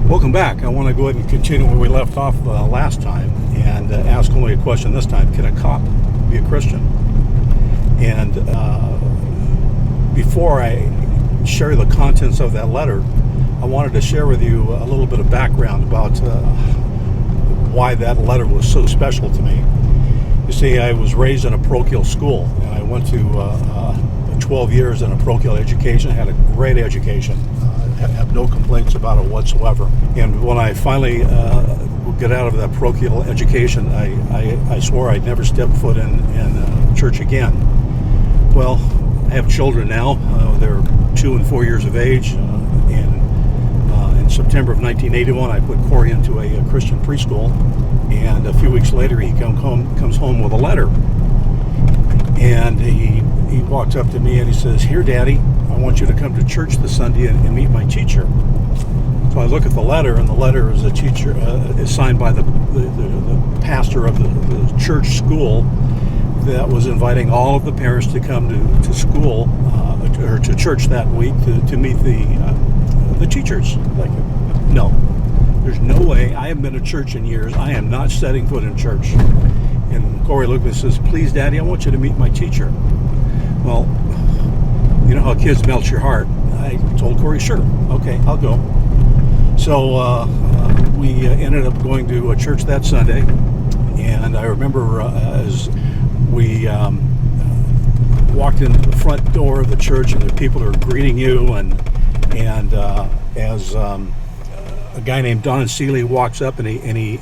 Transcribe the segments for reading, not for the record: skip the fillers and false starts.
Welcome back. I want to go ahead and continue where we left off last time and ask only a question this time. Can a cop be a Christian? And before I share the contents of that letter, I wanted to share with you a little bit of background about why that letter was so special to me. You see, I was raised in a parochial school, and I went to 12 years in a parochial education. I had a great education. Have no complaints about it whatsoever. And when I finally get out of that parochial education, I swore I'd never step foot in church again. Well, I have children now. They're 2 and 4 years of age. And in September of 1981, I put Corey into a Christian preschool. And a few weeks later, he comes home with a letter. And he walks up to me and he says, "Here, Daddy, I want you to come to church this Sunday and meet my teacher." So I look at the letter, and the letter is is signed by the pastor of the church school that was inviting all of the parents to come to school or to church that week to meet the teachers. Like, no, there's no way. I haven't been to church in years. I am not setting foot in church. And Corey looked and says, "Please, Daddy, I want you to meet my teacher." Well, you know how kids melt your heart. I told Corey, "Sure, okay, I'll go." So we ended up going to a church that Sunday, and I remember as we walked into the front door of the church, and the people are greeting you, and as a guy named Don Seeley walks up, and he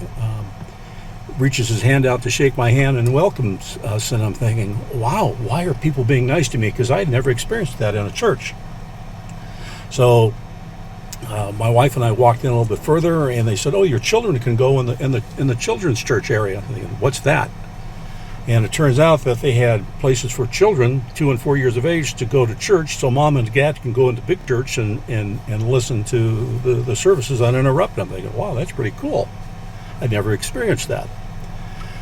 reaches his hand out to shake my hand and welcomes us, and I'm thinking, wow, why are people being nice to me? Because I had never experienced that in a church. So my wife and I walked in a little bit further, and they said, "Oh, your children can go in the children's church area." I'm thinking, what's that? And it turns out that they had places for children 2 and 4 years of age to go to church, so mom and dad can go into big church and listen to the services uninterrupted. I'm thinking, wow, that's pretty cool. I'd never experienced that.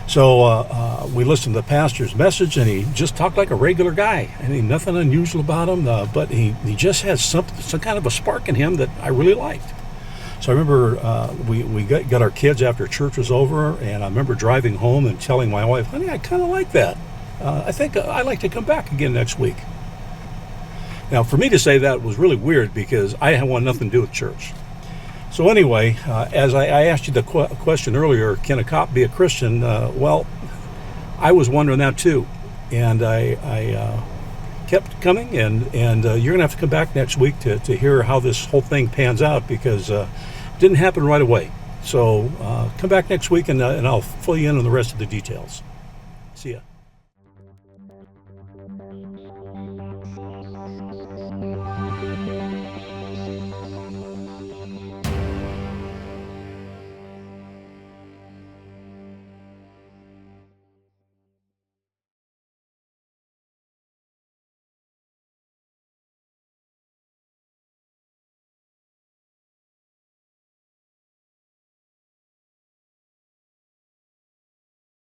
So we listened to the pastor's message, and he just talked like a regular guy. I mean, nothing unusual about him, but he just has some kind of a spark in him that I really liked. So I remember we got our kids after church was over, and I remember driving home and telling my wife, "Honey, I kind of like that. I think I'd like to come back again next week." Now, for me to say that was really weird because I want nothing to do with church. So anyway, as I asked you the question earlier, can a cop be a Christian? Well, I was wondering that too, and I kept coming, and you're going to have to come back next week to hear how this whole thing pans out, because it didn't happen right away. So come back next week, and I'll fill you in on the rest of the details. See ya.